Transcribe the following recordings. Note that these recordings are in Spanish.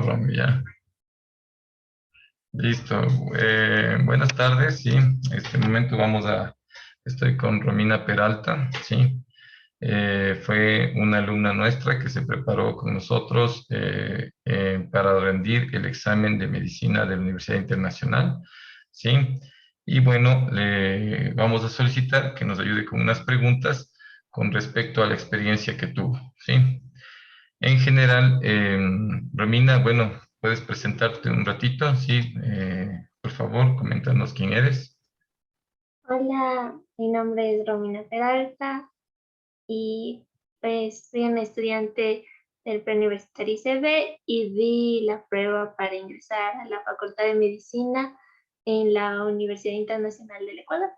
Romy, ya. Listo. Buenas tardes, sí. En este momento estoy con Romina Peralta, sí. Fue una alumna nuestra que se preparó con nosotros para rendir el examen de medicina de la Universidad Internacional, sí. Y bueno, le vamos a solicitar que nos ayude con unas preguntas con respecto a la experiencia que tuvo, sí. En general, Romina, bueno, puedes presentarte un ratito, sí, por favor, coméntanos quién eres. Hola, mi nombre es Romina Peralta y pues soy una estudiante del Preuniversitario ICB y di la prueba para ingresar a la Facultad de Medicina en la Universidad Internacional del Ecuador.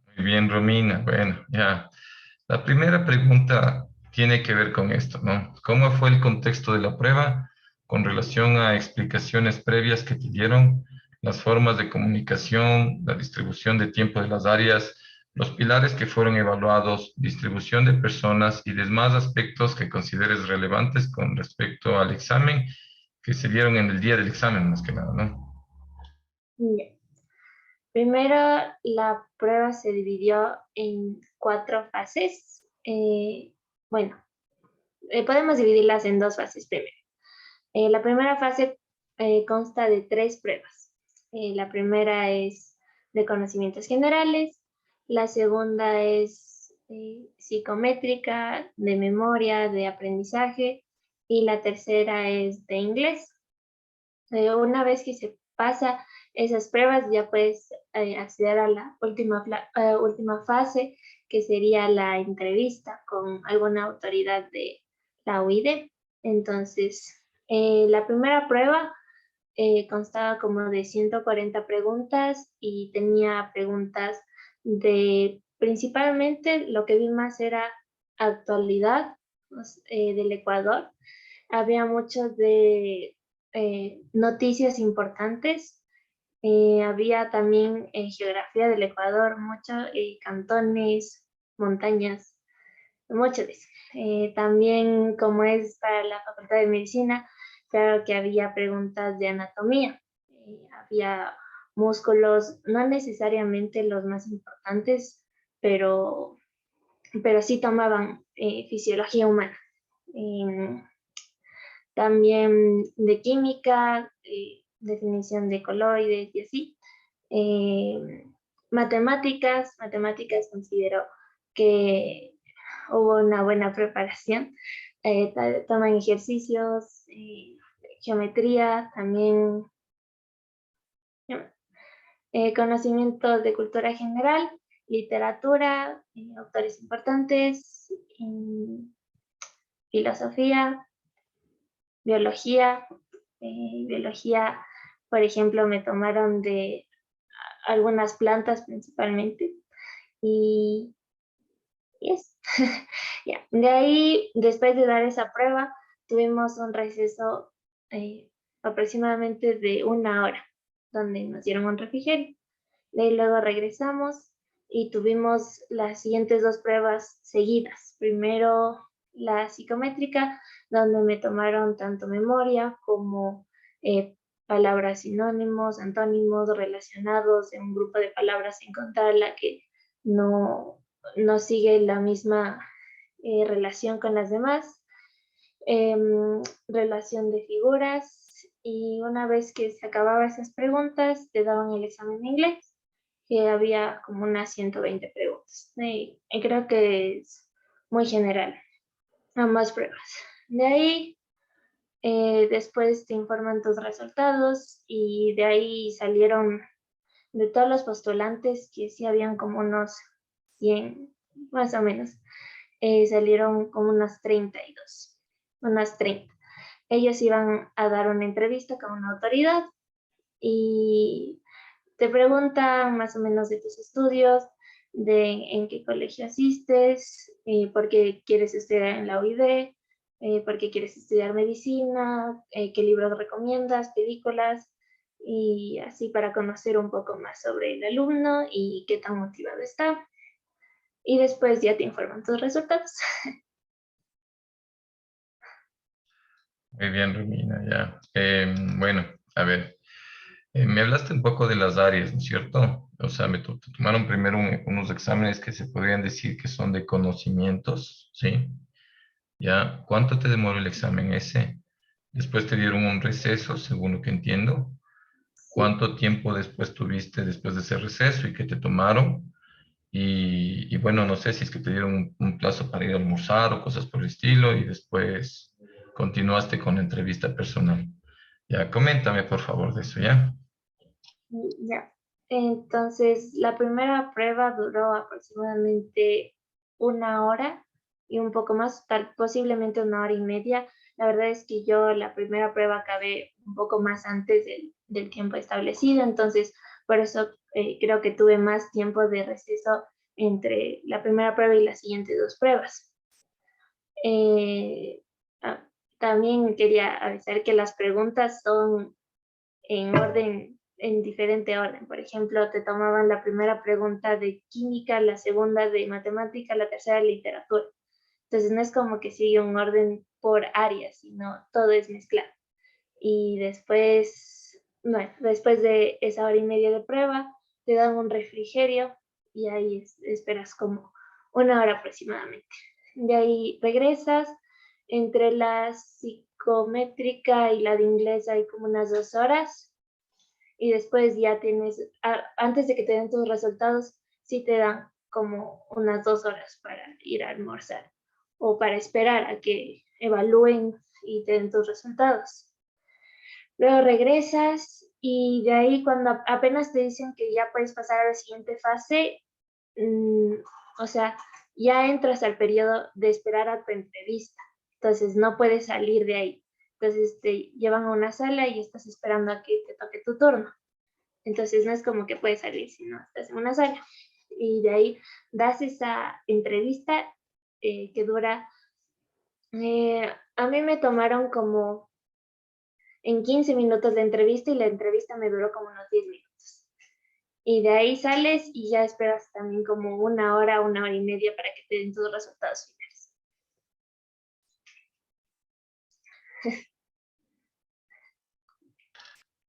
Muy bien, Romina, bueno, ya. La primera pregunta tiene que ver con esto, ¿no? ¿Cómo fue el contexto de la prueba con relación a explicaciones previas que te dieron, las formas de comunicación, la distribución de tiempo de las áreas, los pilares que fueron evaluados, distribución de personas y demás aspectos que consideres relevantes con respecto al examen que se dieron en el día del examen, más que nada, ¿no? Ya. Primero, la prueba se dividió en 4 fases. Bueno, podemos dividirlas en 2 fases primero. La primera fase consta de 3 pruebas. La primera es de conocimientos generales, la segunda es psicométrica, de memoria, de aprendizaje, y la tercera es de inglés. Una vez que se pasa esas pruebas, ya puedes acceder a la última fase, que sería la entrevista con alguna autoridad de la UID. Entonces, la primera prueba constaba como de 140 preguntas y tenía preguntas de, principalmente lo que vi más era actualidad del Ecuador. Había mucho de noticias importantes. Había también geografía del Ecuador, mucho, cantones, montañas, mucho de eso. También, como es para la Facultad de Medicina, claro que había preguntas de anatomía. Había músculos, no necesariamente los más importantes, pero, pero sí tomaban fisiología humana. Em, También de química, definición de coloides y así. Matemáticas considero que hubo una buena preparación. Toman ejercicios, geometría, también conocimientos de cultura general, literatura, autores importantes, filosofía, biología. Biología, por ejemplo, me tomaron de algunas plantas principalmente, y eso. Ya. De ahí, después de dar esa prueba, tuvimos un receso aproximadamente de 1 hora, donde nos dieron un refrigerio. De ahí luego regresamos y tuvimos las siguientes 2 pruebas seguidas. Primero la psicométrica, donde me tomaron tanto memoria como eh, palabras sinónimos, antónimos relacionados en un grupo de palabras, encontrar la que no, no sigue la misma relación con las demás. Relación de figuras, y una vez que se acababan esas preguntas, te daban el examen de inglés, que había como unas 120 preguntas. Y creo que es muy general, ambas pruebas. De ahí, después te informan tus resultados, y de ahí salieron, de todos los postulantes, que sí habían como unos 100, más o menos, salieron como unas 32, unas 30. Ellos iban a dar una entrevista con una autoridad y te preguntan más o menos de tus estudios, de en qué colegio asistes, por qué quieres estudiar en la UID, por qué quieres estudiar medicina, qué libros recomiendas, películas, y así para conocer un poco más sobre el alumno y qué tan motivado está. Y después ya te informan tus resultados. Muy bien, Romina, ya. Bueno, a ver, me hablaste un poco de las áreas, ¿no es cierto? O sea, te tomaron primero unos exámenes que se podrían decir que son de conocimientos, ¿sí? ¿Ya? ¿Cuánto te demoró el examen ese? Después te dieron un receso, según lo que entiendo. Sí. ¿Cuánto tiempo después tuviste después de ese receso y qué te tomaron? Y bueno, no sé si es que te dieron un plazo para ir a almorzar o cosas por el estilo y después continuaste con la entrevista personal. Ya, coméntame por favor de eso, ¿ya? Ya. Entonces, la primera prueba duró aproximadamente 1 hora y un poco más, posiblemente 1 hora y media. La verdad es que yo la primera prueba acabé un poco más antes del tiempo establecido, entonces por eso creo que tuve más tiempo de receso entre la primera prueba y las siguientes dos pruebas. Eh, ah, También quería avisar que las preguntas son en diferente orden. Por ejemplo, te tomaban la primera pregunta de química, la segunda de matemática, la tercera de literatura. Entonces no es como que sigue un orden por áreas, sino todo es mezclado. Y después, bueno, después de esa hora y media de prueba, te dan un refrigerio y ahí esperas como 1 hora aproximadamente. De ahí regresas, entre la psicométrica y la de inglés hay como unas 2 horas y después ya tienes, antes de que te den tus resultados, sí te dan como unas 2 horas para ir a almorzar o para esperar a que evalúen y te den tus resultados. Luego regresas y de ahí cuando apenas te dicen que ya puedes pasar a la siguiente fase, mm, o sea, ya entras al periodo de esperar a tu entrevista. Entonces no puedes salir de ahí. Entonces te llevan a una sala y estás esperando a que te toque tu turno. Entonces no es como que puedes salir, sino estás en una sala. Y de ahí das esa entrevista que dura, a mí me tomaron como en 15 minutos de entrevista y la entrevista me duró como unos 10 minutos. Y de ahí sales y ya esperas también como 1 hora, 1 hora y media para que te den tus resultados finales.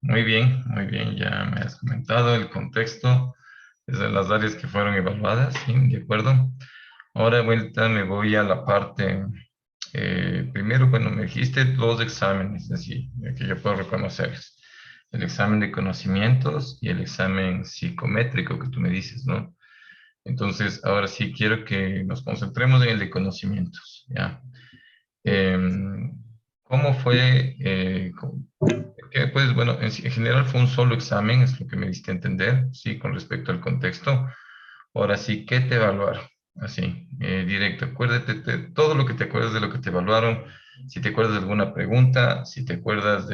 Muy bien, ya me has comentado el contexto desde las áreas que fueron evaluadas, sí, de acuerdo. Ahora de vuelta me voy a la parte, primero, bueno, me dijiste dos exámenes, así, que yo puedo reconocerlos. El examen de conocimientos y el examen psicométrico que tú me dices, ¿no? Entonces, ahora sí quiero que nos concentremos en el de conocimientos, ¿ya? Em, ¿Cómo fue? Que, pues bueno, en general fue un solo examen, es lo que me diste a entender, sí, con respecto al contexto. Ahora sí, ¿qué te evaluaron? Así, directo, acuérdate de todo lo que te acuerdas de lo que te evaluaron, si te acuerdas de alguna pregunta, si te acuerdas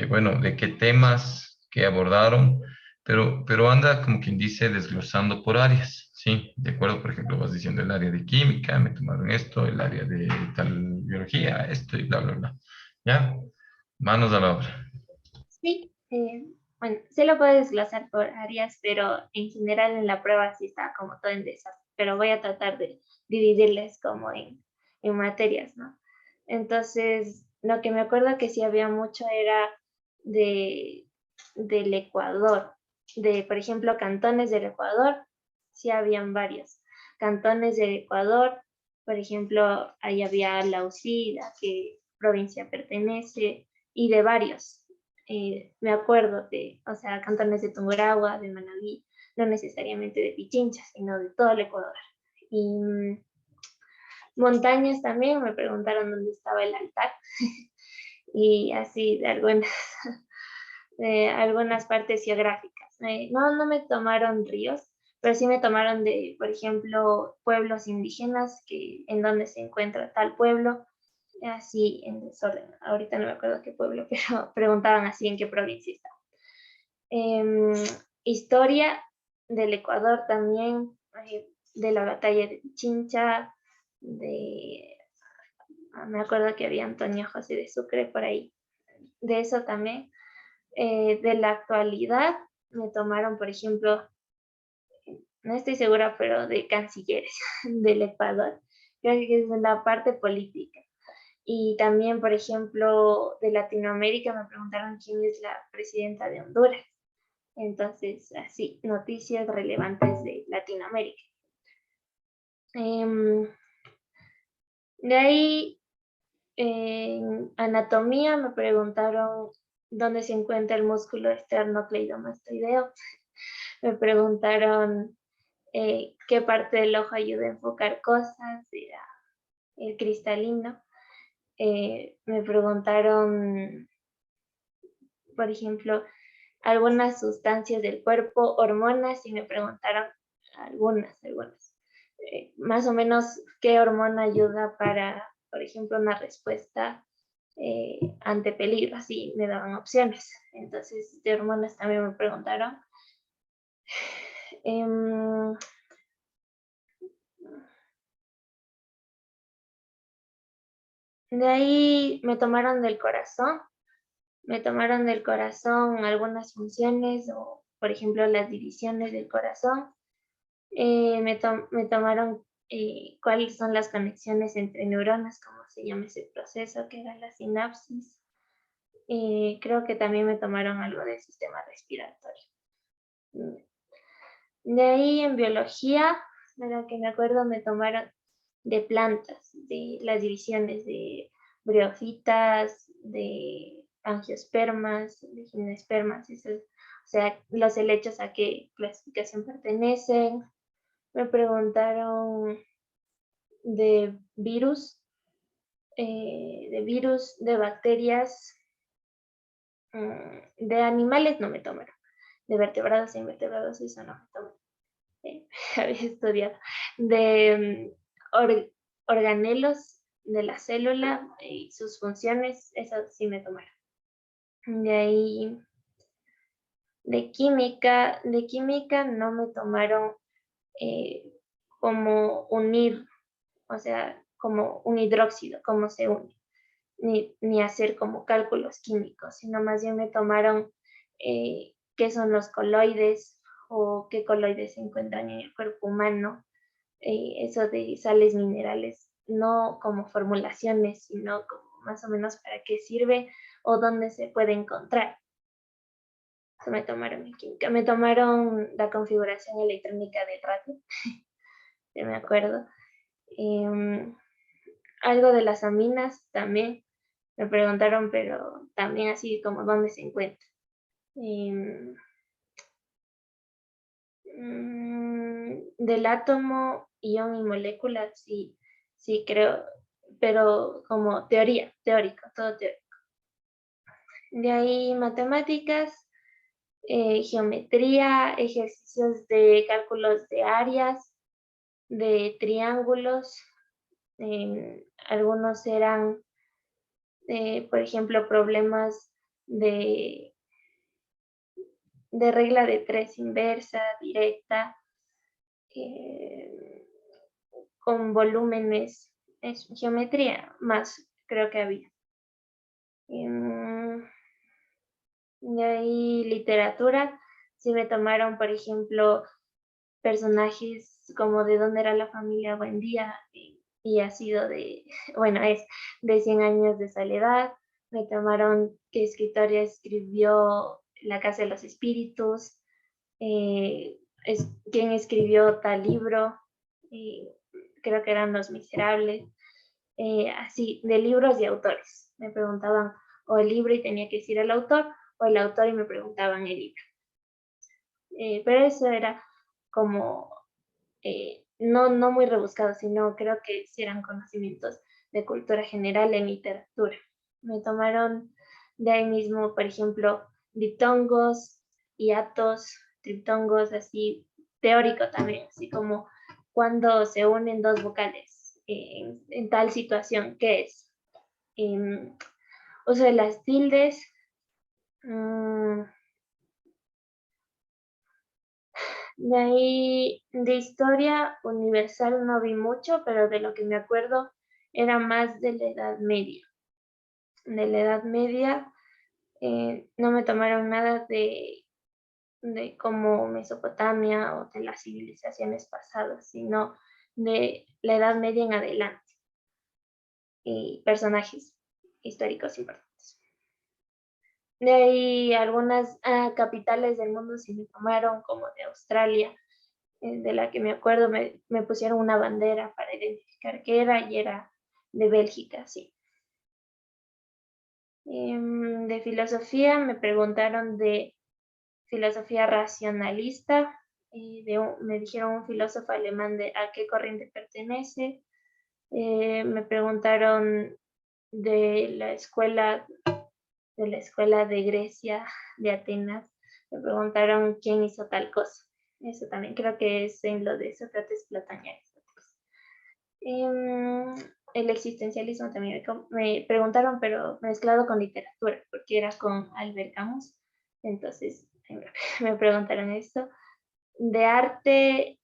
bueno, de qué temas que abordaron, pero anda como quien dice desglosando por áreas, ¿sí? De acuerdo, por ejemplo, vas diciendo el área de química, me tomaron esto, el área de tal biología, esto y bla, bla, bla. ¿Ya? Manos a la obra. Sí, bueno, sí lo puedo desglosar por áreas, pero en general en la prueba sí está como todo en desastre, pero voy a tratar de dividirles como en materias, ¿no? Entonces, lo que me acuerdo que sí había mucho era de, del Ecuador, de, por ejemplo, cantones del Ecuador, sí habían varios. Cantones del Ecuador, por ejemplo, ahí había La Usida, a qué provincia pertenece, y de varios me acuerdo de, o sea, cantones de Tungurahua, de Manabí, no necesariamente de Pichincha, sino de todo el Ecuador. Y montañas también, me preguntaron dónde estaba el altar y así de algunas, de algunas partes geográficas. No, no me tomaron ríos, pero sí me tomaron de, por ejemplo, pueblos indígenas, que en donde se encuentra tal pueblo, así en desorden. Ahorita no me acuerdo qué pueblo, pero preguntaban así en qué provincia está. Em, Historia del Ecuador también, de la batalla de Pichincha, de, me acuerdo que había Antonio José de Sucre por ahí, de eso también. De la actualidad me tomaron, por ejemplo, no estoy segura, pero de cancilleres del Ecuador, creo que es la parte política. Y también, por ejemplo, de Latinoamérica me preguntaron quién es la presidenta de Honduras. Entonces, así, noticias relevantes de Latinoamérica. Em, de ahí, en anatomía me preguntaron dónde se encuentra el músculo esternocleidomastoideo. Me preguntaron qué parte del ojo ayuda a enfocar cosas, era el cristalino. Me preguntaron, por ejemplo, algunas sustancias del cuerpo, hormonas, y me preguntaron algunas. Más o menos qué hormona ayuda para, por ejemplo, una respuesta ante peligro, así me daban opciones. Entonces, de hormonas también me preguntaron. Em, de ahí me tomaron del corazón algunas funciones o, por ejemplo, las divisiones del corazón. Me tomaron cuáles son las conexiones entre neuronas, cómo se llama ese proceso, que era la sinapsis. Creo que también me tomaron algo del sistema respiratorio. De ahí en biología, de lo que me acuerdo, me tomaron de plantas, de las divisiones de briofitas, de angiospermas, de gimnospermas, o sea, los helechos a qué clasificación pertenecen. Me preguntaron de virus, de bacterias, de animales no me tomaron, de vertebrados e invertebrados, eso no me tomaron. Había estudiado. De organelos de la célula y sus funciones, eso sí me tomaron. De ahí, de química no me tomaron como unir, o sea, como un hidróxido, cómo se une, ni hacer como cálculos químicos, sino más bien me tomaron qué son los coloides o qué coloides se encuentran en el cuerpo humano, eso de sales minerales, no como formulaciones, sino como más o menos para qué sirve o dónde se puede encontrar. Eso me tomaron en química. Me tomaron la configuración electrónica del radio, ya me acuerdo. Em, Algo de las aminas también me preguntaron, pero también así como dónde se encuentra. Em, Del átomo, ion y molécula, sí, sí creo, pero como teórico, todo teórico. De ahí matemáticas, geometría, ejercicios de cálculos de áreas, de triángulos, algunos eran, por ejemplo, problemas de, de regla de tres inversa, directa, eh, con volúmenes, es geometría más, creo que había. De ahí literatura, sí me tomaron, por ejemplo, personajes como de dónde era la familia Buendía y ha sido de, bueno, es de 100 años de soledad. Me tomaron qué escritor escribió La Casa de los Espíritus, quién escribió tal libro, creo que eran Los Miserables, así, de libros y autores. Me preguntaban o el libro y tenía que decir el autor, o el autor y me preguntaban el libro. Pero eso era como no muy rebuscado, sino creo que sí eran conocimientos de cultura general en literatura. Me tomaron de ahí mismo, por ejemplo, diptongos, hiatos, triptongos, así teórico también, así como cuando se unen dos vocales en tal situación, ¿qué es? Uso de las tildes, mm, de ahí, de historia universal no vi mucho, pero de lo que me acuerdo era más de la Edad Media. De la Edad Media no me tomaron nada de como Mesopotamia o de las civilizaciones pasadas, sino de la Edad Media en adelante. y personajes históricos importantes. De ahí algunas capitales del mundo sí me tomaron, como de Australia, de la que me acuerdo, me pusieron una bandera para identificar qué era y era de Bélgica, sí. De filosofía me preguntaron de filosofía racionalista, me dijeron un filósofo alemán de a qué corriente pertenece. Me preguntaron de la escuela de Grecia, de Atenas. Me preguntaron quién hizo tal cosa. Eso también creo que es en lo de Sócrates, Platón y Aristóteles. El existencialismo también me preguntaron, pero mezclado con literatura, porque era con Albert Camus. Entonces me preguntaron esto. De arte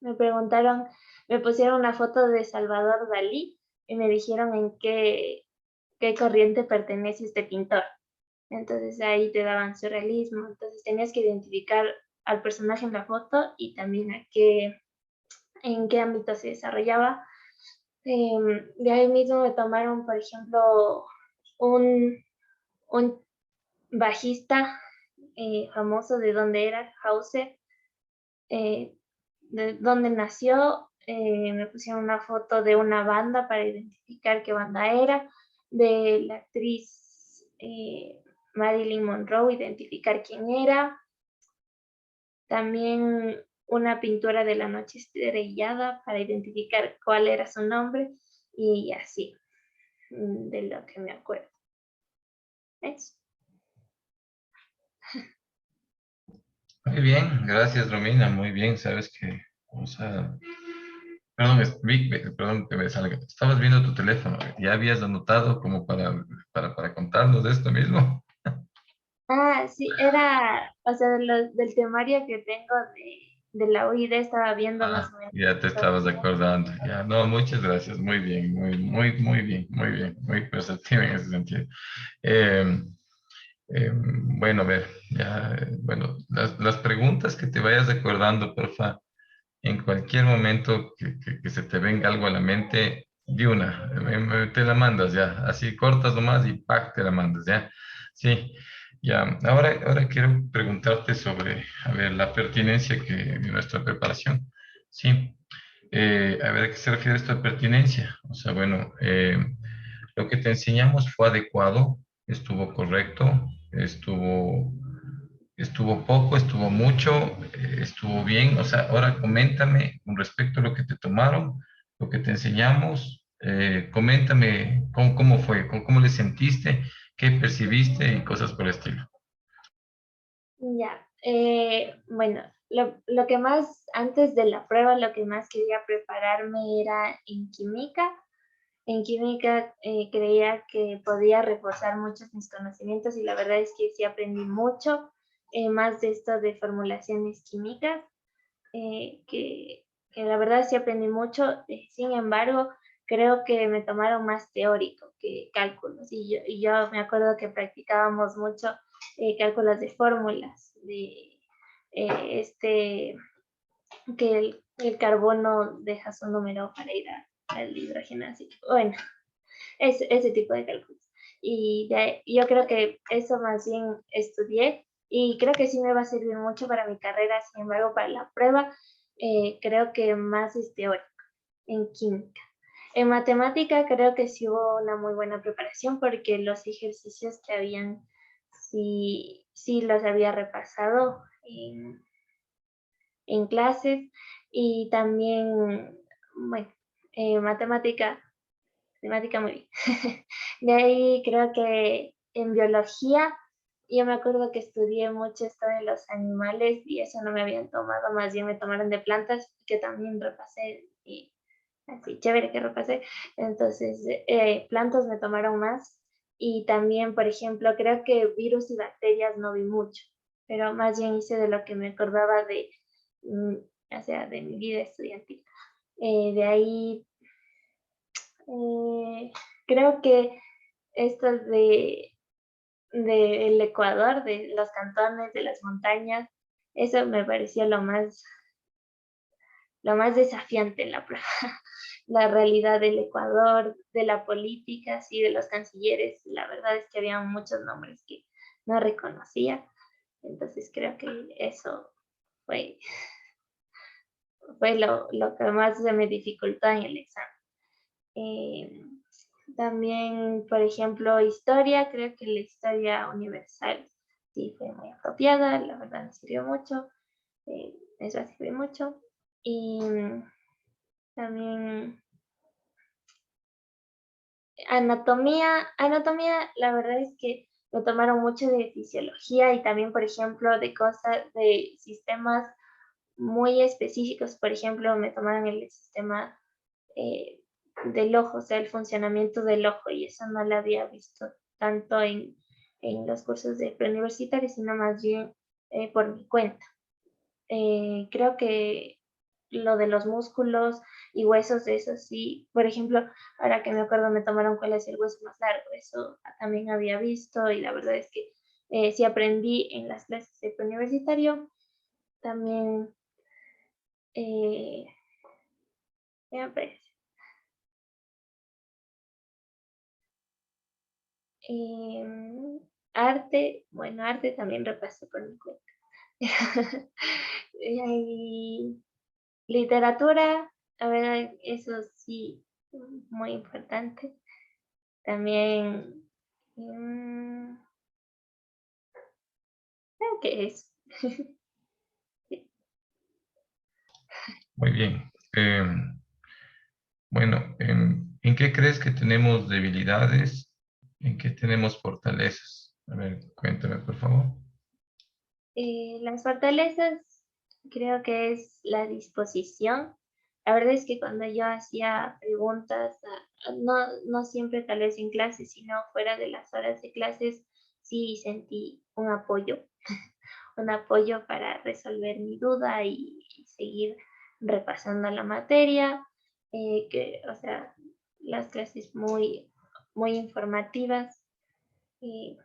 me preguntaron, me pusieron una foto de Salvador Dalí y me dijeron en qué corriente pertenece este pintor. Entonces ahí te daban surrealismo, entonces tenías que identificar al personaje en la foto y también en qué ámbito se desarrollaba. De ahí mismo me tomaron, por ejemplo, un, un bajista famoso de donde era, Hauser, de dónde nació. Me pusieron una foto de una banda para identificar qué banda era, de la actriz Marilyn Monroe, identificar quién era. También una pintura de la noche estrellada para identificar cuál era su nombre y así, de lo que me acuerdo. Eso. Muy bien, gracias Romina, muy bien, sabes que, o sea, perdón, Vic, perdón que me salga, estabas viendo tu teléfono, ¿ya habías anotado como para contarnos de esto mismo? Sí, era, o sea, del temario que tengo de la UID estaba viendo más Ah, o menos. ya te estabas acordando, ya, no, muchas gracias, muy bien, muy bien, muy perceptivo en ese sentido. Eh, bueno, a ver, ya, bueno, las preguntas que te vayas acordando, porfa, en cualquier momento que se te venga algo a la mente, de una, te la mandas ya, así cortas nomás y ¡pac! Te la mandas ya. Sí, ya. Ahora quiero preguntarte sobre, a ver, la pertinencia de nuestra preparación. Sí, a ver, ¿a qué se refiere esto de pertinencia? O sea, bueno, lo que te enseñamos fue adecuado, estuvo correcto, estuvo poco, estuvo mucho, estuvo bien. O sea, ahora coméntame con respecto a lo que te tomaron, lo que te enseñamos. Coméntame cómo fue, cómo le sentiste, qué percibiste y cosas por el estilo. Ya, bueno, lo que más, antes de la prueba, lo que más quería prepararme era en química. En química creía que podía reforzar muchos mis conocimientos y la verdad es que sí aprendí mucho, más de esto de formulaciones químicas, que la verdad sí aprendí mucho. Sin embargo, creo que me tomaron más teórico que cálculos y yo me acuerdo que practicábamos mucho cálculos de fórmulas, de este, que el carbono deja su número para ir al hidrógeno, así que bueno, ese tipo de cálculos. Y yo creo que eso más bien estudié y creo que sí me va a servir mucho para mi carrera. Sin embargo, para la prueba, creo que más es teórico en química. En matemática creo que sí hubo una muy buena preparación porque los ejercicios que habían, sí los había repasado en clases y también, bueno, matemática. Temática muy bien. De ahí creo que en biología, yo me acuerdo que estudié mucho esto de los animales y eso no me habían tomado, más bien me tomaron de plantas, que también repasé y así, chévere que repasé. Entonces, plantas me tomaron más y también, por ejemplo, creo que virus y bacterias no vi mucho, pero más bien hice de lo que me acordaba mm, o sea, de mi vida estudiantil. De ahí creo que esto de el Ecuador, de los cantones, de las montañas, eso me pareció lo más desafiante en la prueba. la realidad del Ecuador, de la política, sí, de los cancilleres. La verdad es que había muchos nombres que no reconocía. Entonces creo que eso fue, fue lo que más se me dificultó en el examen. Eh, También, por ejemplo, historia, creo que la historia universal sí fue muy apropiada, la verdad me sirvió mucho, eso sirve mucho. Y también anatomía, la verdad es que me tomaron mucho de fisiología y también, por ejemplo, de cosas, de sistemas muy específicos. Por ejemplo, me tomaron el sistema eh, del ojo, o sea, el funcionamiento del ojo, y eso no lo había visto tanto en los cursos de preuniversitarios, sino más bien por mi cuenta. Creo que lo de los músculos y huesos, eso sí, por ejemplo, ahora que me acuerdo me tomaron cuál es el hueso más largo, eso también había visto y la verdad es que sí aprendí en las clases de preuniversitario. También, eh, ya pues, arte, bueno, arte también repasé por mi cuenta. Y literatura, a ver, eso sí, muy importante. También, mm, creo que es. Sí. Muy bien. Bueno, ¿en qué crees que tenemos debilidades? ¿En qué tenemos fortalezas? A ver, cuéntame, por favor. Las fortalezas creo que es la disposición. La verdad es que cuando yo hacía preguntas, no siempre tal vez en clases, sino fuera de las horas de clases, sí sentí un apoyo para resolver mi duda y seguir repasando la materia, o sea, las clases muy informativas. Y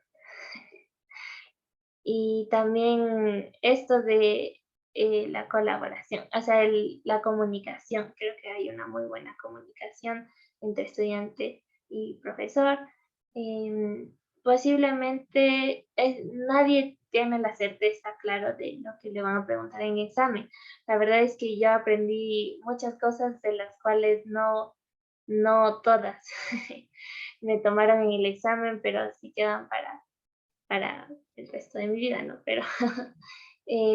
Y también esto de la colaboración, o sea, la comunicación. Creo que hay una muy buena comunicación entre estudiante y profesor. Posiblemente nadie tiene la certeza, claro, de lo que le van a preguntar en examen. La verdad es que yo aprendí muchas cosas de las cuales no todas me tomaron en el examen, pero sí quedan para el resto de mi vida, ¿no? Pero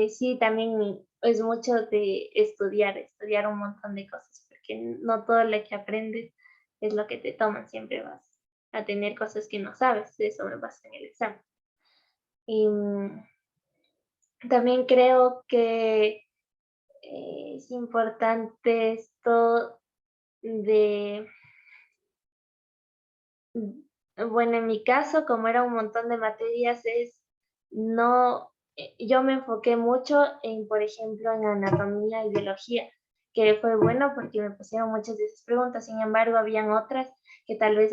sí, también es mucho de estudiar un montón de cosas, porque no todo lo que aprendes es lo que te toman, siempre vas a tener cosas que no sabes, eso me pasa en el examen. Y también creo que es importante esto de, bueno, en mi caso, como era un montón de materias, yo me enfoqué mucho en, por ejemplo, en anatomía y biología, que fue bueno porque me pusieron muchas de esas preguntas. Sin embargo, habían otras que tal vez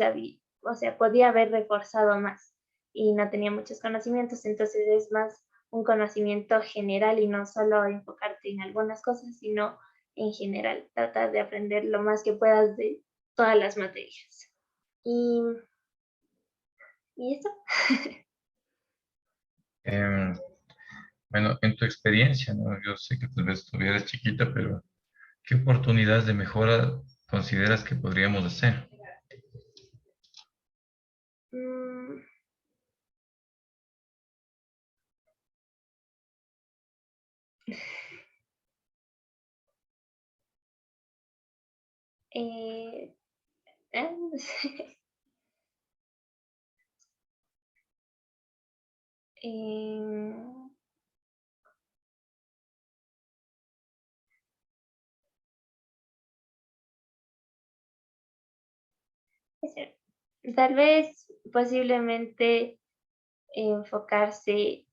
o sea, podía haber reforzado más y no tenía muchos conocimientos, entonces es más un conocimiento general y no solo enfocarte en algunas cosas, sino en general, tratar de aprender lo más que puedas de todas las materias. Y ¿Y eso? Em, bueno, en tu experiencia, ¿no? Yo sé que tal vez todavía eres chiquita, pero ¿qué oportunidades de mejora consideras que podríamos hacer? Mm, eh, no sé. Em, es cierto. Tal vez, posiblemente, enfocarse,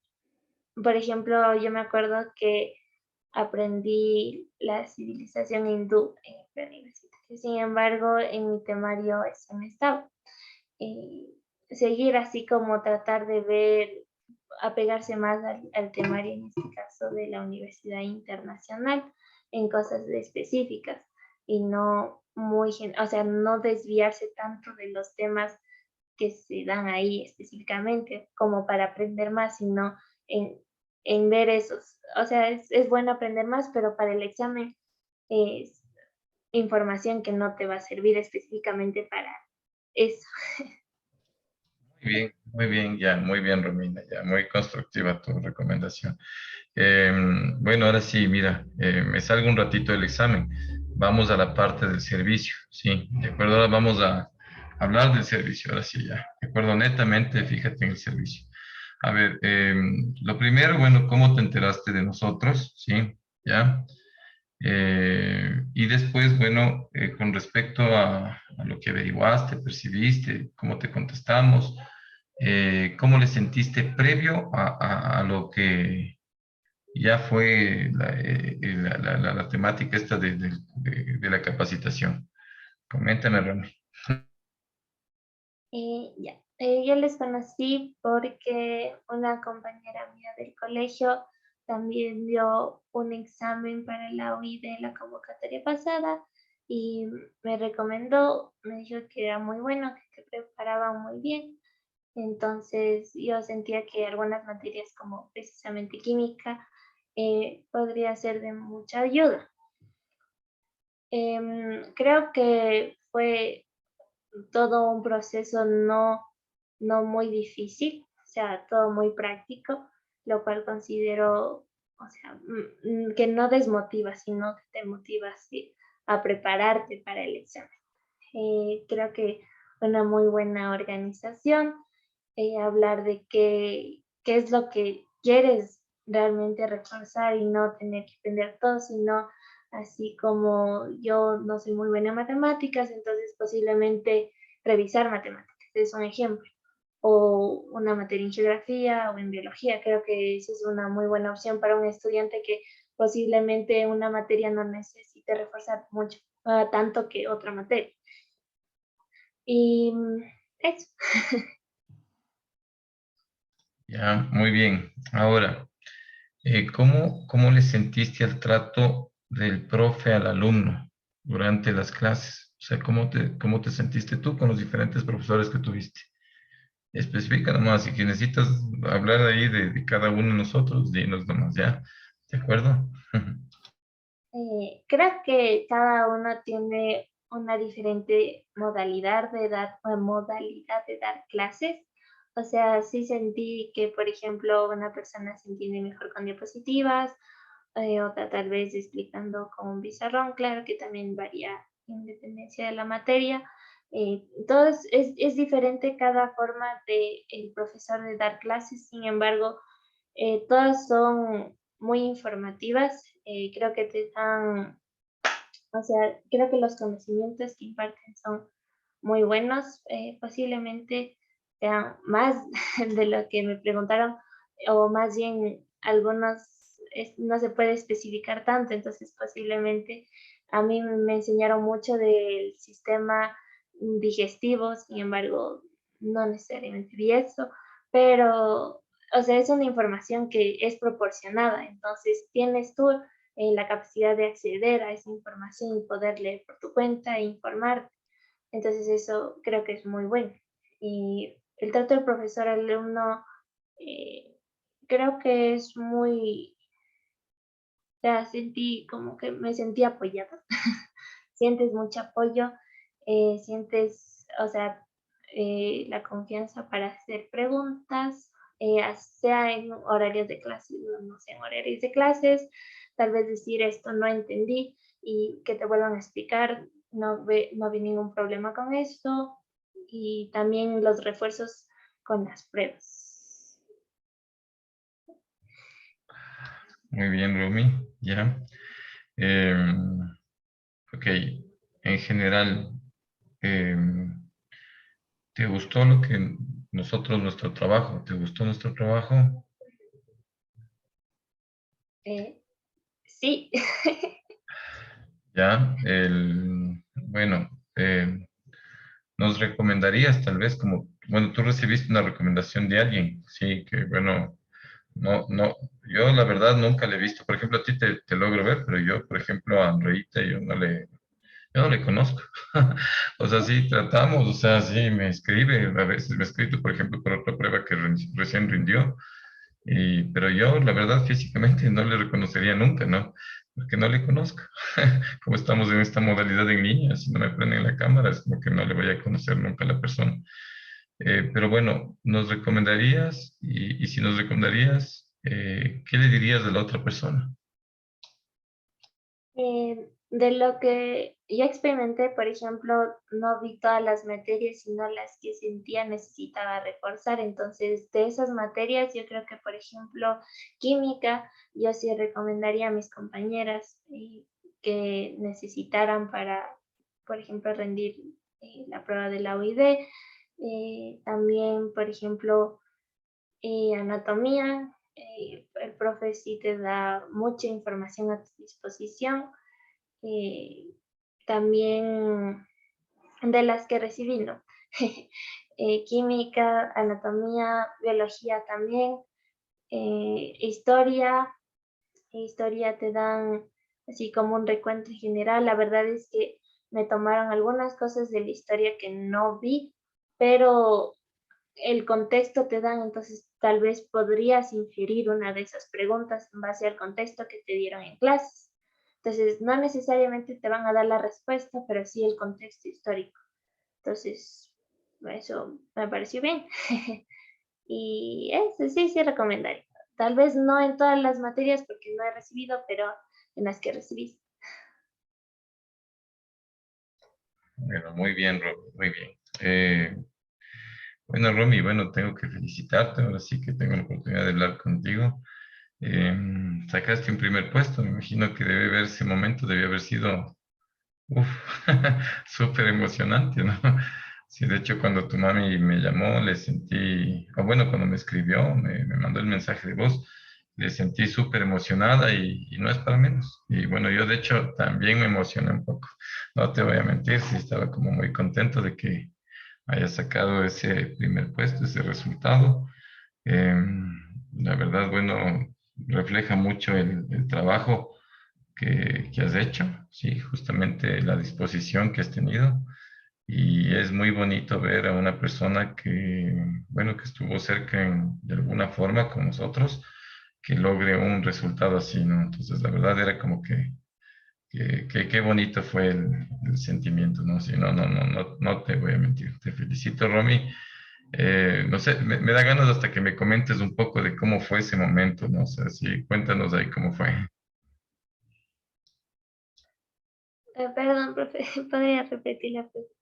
por ejemplo, yo me acuerdo que aprendí la civilización hindú en la universidad. Sin embargo, en mi temario eso no estaba. Eh, Seguir así como tratar de ver, apegarse más al temario, en este caso de la Universidad Internacional, en cosas específicas. y no muy, o sea, no desviarse tanto de los temas que se dan ahí específicamente como para aprender más, sino en, en ver esos. O sea, es bueno aprender más, pero para el examen es información que no te va a servir específicamente para eso. Muy bien, ya, muy bien, Romina, ya, muy constructiva tu recomendación. Bueno, ahora sí, mira, me salgo un ratito del examen. Vamos a la parte del servicio, ¿sí? De acuerdo, ahora vamos a hablar del servicio, ahora sí, ya. De acuerdo, netamente, fíjate en el servicio. A ver, lo primero, bueno, ¿cómo te enteraste de nosotros? ¿Sí? ¿Ya? Y después, bueno, con respecto a lo que averiguaste, percibiste, cómo te contestamos, ¿cómo le sentiste previo a lo que ya fue la temática esta de la capacitación? Coméntame, Rami. Ya, yo les conocí porque una compañera mía del colegio también dio un examen para la UI de la convocatoria pasada y me recomendó, me dijo que era muy bueno, que preparaba muy bien. Entonces yo sentía que algunas materias como precisamente química podría ser de mucha ayuda. Creo que fue todo un proceso no muy difícil, o sea, todo muy práctico, lo cual considero, o sea, que no desmotiva, sino que te motiva sí, a prepararte para el examen. Creo que una muy buena organización, hablar de qué es lo que quieres realmente reforzar y no tener que aprender todo, sino así como yo no soy muy buena en matemáticas, entonces posiblemente revisar matemáticas, es un ejemplo. O una materia en geografía o en biología, creo que esa es una muy buena opción para un estudiante que posiblemente una materia no necesite reforzar mucho, tanto que otra materia. Y eso. Ya, muy bien. Ahora, ¿cómo le sentiste al trato del profe al alumno durante las clases? O sea, ¿cómo te sentiste tú con los diferentes profesores que tuviste? Especifica nomás, si que necesitas hablar ahí de cada uno de nosotros, dinos nomás, ¿ya? ¿De acuerdo? Creo que cada uno tiene una diferente modalidad de dar clases. O sea, sí sentí que, por ejemplo, una persona se entiende mejor con diapositivas, otra tal vez explicando con un pizarrón. Claro que también varía en dependencia de la materia. Todo es diferente cada forma de el profesor de dar clases. Sin embargo, todas son muy informativas. Creo que te dan, o sea, creo que los conocimientos que imparten son muy buenos. Posiblemente sean más de lo que me preguntaron, o más bien algunos no se puede especificar tanto, entonces posiblemente a mí me enseñaron mucho del sistema digestivo, sin embargo, no necesariamente vi eso, pero, o sea, es una información que es proporcionada, entonces tienes tú la capacidad de acceder a esa información y poder leer por tu cuenta e informarte. Entonces eso creo que es muy bueno. Y el trato del profesor al alumno eh, creo que es muy, o sea, sentí como que me sentí apoyada. Sientes mucho apoyo, sientes, o sea, la confianza para hacer preguntas, sea en horarios de clases o no sea en horarios de clases, tal vez decir esto no entendí y que te vuelvan a explicar, no vi ningún problema con esto, y también los refuerzos con las pruebas. Muy bien, Rumi, ya. Em, ok, en general, em, ¿te gustó nuestro trabajo? ¿Te gustó nuestro trabajo? Eh, sí. Ya, bueno, nos recomendarías tal vez como, bueno, tú recibiste una recomendación de alguien, sí, que bueno, no, yo la verdad nunca le he visto, por ejemplo, a ti te logro ver, pero yo, por ejemplo, a Andreita, yo Yo no le conozco. O sea, sí tratamos, o sea, sí me escribe, a veces me ha escrito, por ejemplo, por otra prueba que recién rindió, pero yo, la verdad, físicamente no le reconocería nunca, ¿no? Porque no le conozco. Como estamos en esta modalidad en línea, si no me prenden la cámara, es como que no le voy a conocer nunca a la persona. Pero bueno, ¿nos recomendarías? Y si nos recomendarías, ¿qué le dirías de la otra persona? De lo que yo experimenté, por ejemplo, no vi todas las materias, sino las que sentía necesitaba reforzar. Entonces, de esas materias, yo creo que, por ejemplo, química, yo sí recomendaría a mis compañeras que necesitaran para, por ejemplo, rendir la prueba de la OID. También, por ejemplo, anatomía, el profe sí te da mucha información a tu disposición. eh, También de las que recibí, ¿no? Química, anatomía, biología también, historia, historia te dan así como un recuento general. La verdad es que me tomaron algunas cosas de la historia que no vi, pero el contexto te dan, entonces tal vez podrías inferir una de esas preguntas en base al contexto que te dieron en clases. Entonces, no necesariamente te van a dar la respuesta, pero sí el contexto histórico. Entonces, eso me pareció bien. Y eso sí, sí recomendaría. Tal vez no en todas las materias porque no he recibido, pero en las que recibí. Bueno, muy bien, Romy, muy bien. Bueno, Romy, bueno, tengo que felicitarte, ahora sí que tengo la oportunidad de hablar contigo. Sacaste un primer puesto, me imagino que debe haber ese momento, debe haber sido, uf, súper emocionante, ¿no? Sí, de hecho, cuando tu mami me llamó, le sentí, o bueno, cuando me escribió, me mandó el mensaje de voz, le sentí súper emocionada y no es para menos. Y bueno, yo de hecho también me emocioné un poco, no te voy a mentir, sí estaba como muy contento de que haya sacado ese primer puesto, ese resultado. La verdad, bueno, refleja mucho el trabajo que has hecho, sí, justamente la disposición que has tenido. Y es muy bonito ver a una persona que, bueno, que estuvo cerca de alguna forma con nosotros, que logre un resultado así, ¿no? Entonces, la verdad era como que qué bonito fue el sentimiento, ¿no? Sí, no te voy a mentir. Te felicito, Romy. No sé, me da ganas hasta que me comentes un poco de cómo fue ese momento, ¿no? O sea, sí, cuéntanos ahí cómo fue. Perdón, profe, ¿podría repetir la pregunta?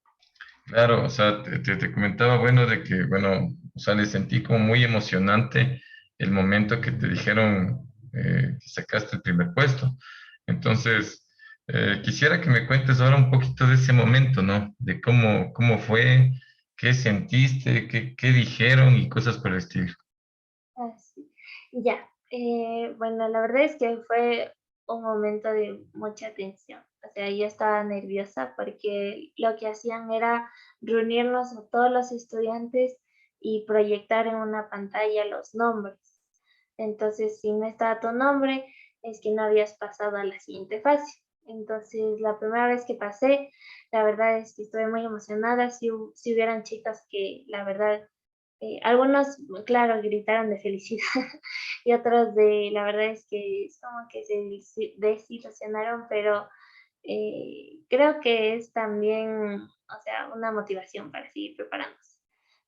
Claro, o sea, te comentaba, bueno, de que, bueno, o sea, le sentí como muy emocionante el momento que te dijeron que sacaste el primer puesto. Entonces, quisiera que me cuentes ahora un poquito de ese momento, ¿no? De cómo fue, qué sentiste, qué dijeron y cosas por el estilo. Ah, sí. Ya. Bueno, la verdad es que fue un momento de mucha tensión. O sea, yo estaba nerviosa porque lo que hacían era reunirnos a todos los estudiantes y proyectar en una pantalla los nombres. Entonces, si no estaba tu nombre, es que no habías pasado a la siguiente fase. Entonces, la primera vez que pasé, la verdad es que estuve muy emocionada. Si hubieran chicas que, la verdad, algunos, claro, gritaron de felicidad y otros la verdad es que es como que se desilusionaron, pero creo que es también, o sea, una motivación para seguir preparándose.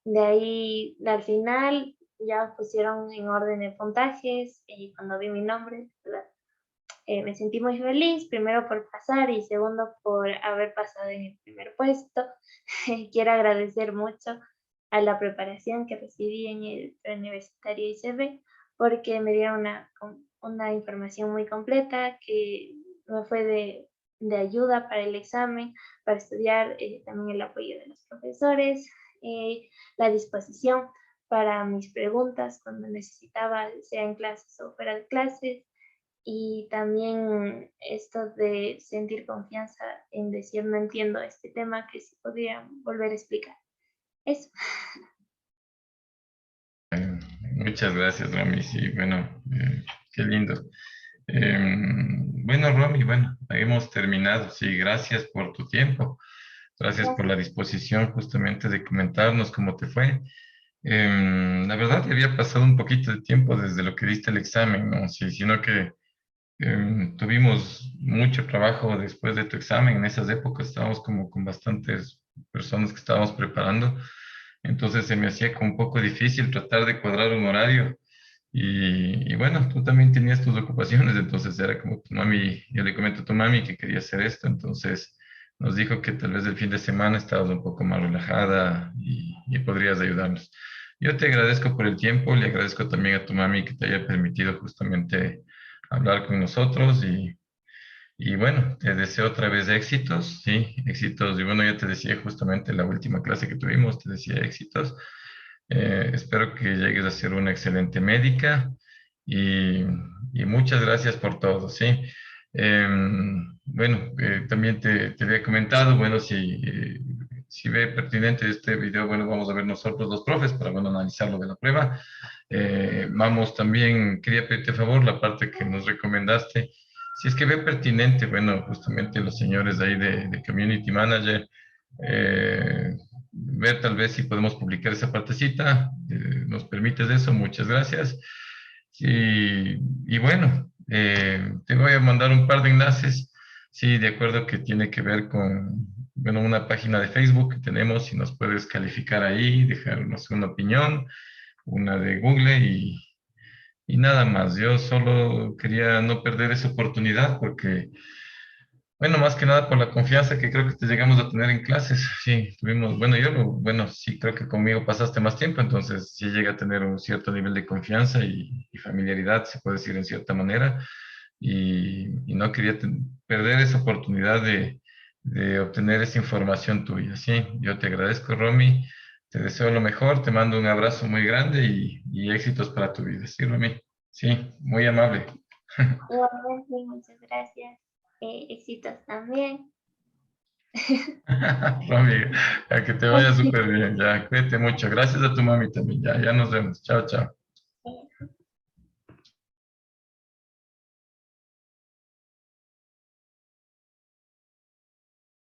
De ahí, al final, ya pusieron en orden de puntajes y cuando vi mi nombre, ¿verdad? Me sentí muy feliz, primero por pasar y segundo por haber pasado en el primer puesto. Quiero agradecer mucho a la preparación que recibí en el preuniversitario ICB porque me dieron una información muy completa que me fue de ayuda para el examen, para estudiar, también el apoyo de los profesores, la disposición para mis preguntas cuando necesitaba, sea en clases o fuera de clases, y también esto de sentir confianza en decir no entiendo este tema que si podría volver a explicar. Eso. Muchas gracias, Rami. Sí, bueno, qué lindo. Bueno, Romy, bueno, hemos terminado. Sí, gracias por tu tiempo. Gracias por la disposición justamente de comentarnos cómo te fue. La verdad, ya había pasado un poquito de tiempo desde lo que diste el examen, ¿no? Sí, sino que tuvimos mucho trabajo después de tu examen. En esas épocas estábamos como con bastantes personas que estábamos preparando. Entonces se me hacía como un poco difícil tratar de cuadrar un horario. Y bueno, tú también tenías tus ocupaciones, entonces era como tu mami, yo le comento a tu mami que quería hacer esto, entonces nos dijo que tal vez el fin de semana estabas un poco más relajada y podrías ayudarnos. Yo te agradezco por el tiempo, le agradezco también a tu mami que te haya permitido justamente hablar con nosotros y bueno, te deseo otra vez éxitos, sí, éxitos. Y bueno, ya te decía justamente la última clase que tuvimos, te decía éxitos. Espero que llegues a ser una excelente médica y, y muchas gracias por todo, ¿sí? Bueno, también te había comentado, bueno, si ve pertinente este video, bueno, vamos a ver nosotros los profes para, bueno, analizar lo de la prueba. Vamos también, quería pedirte favor, la parte que nos recomendaste, si es que ve pertinente, bueno, justamente los señores de ahí de Community Manager, ver tal vez si podemos publicar esa partecita. ¿Nos permites eso? Muchas gracias. Y bueno, te voy a mandar un par de enlaces. Sí, de acuerdo que tiene que ver con, bueno, una página de Facebook que tenemos, si nos puedes calificar ahí, dejarnos una opinión, una de Google y nada más. Yo solo quería no perder esa oportunidad porque bueno, más que nada por la confianza que creo que te llegamos a tener en clases. Sí, tuvimos, bueno, bueno, sí creo que conmigo pasaste más tiempo, entonces sí llegué a tener un cierto nivel de confianza y familiaridad, se puede decir en cierta manera, y no quería perder esa oportunidad de obtener esa información tuya. Sí, yo te agradezco, Romy, te deseo lo mejor, te mando un abrazo muy grande y éxitos para tu vida. Sí, Romy, sí, muy amable. Igualmente, muchas gracias. Éxitos también. Amiga, a que te vaya súper bien, ya, cuídate mucho. Gracias a tu mami también, ya, ya nos vemos. Chao, chao.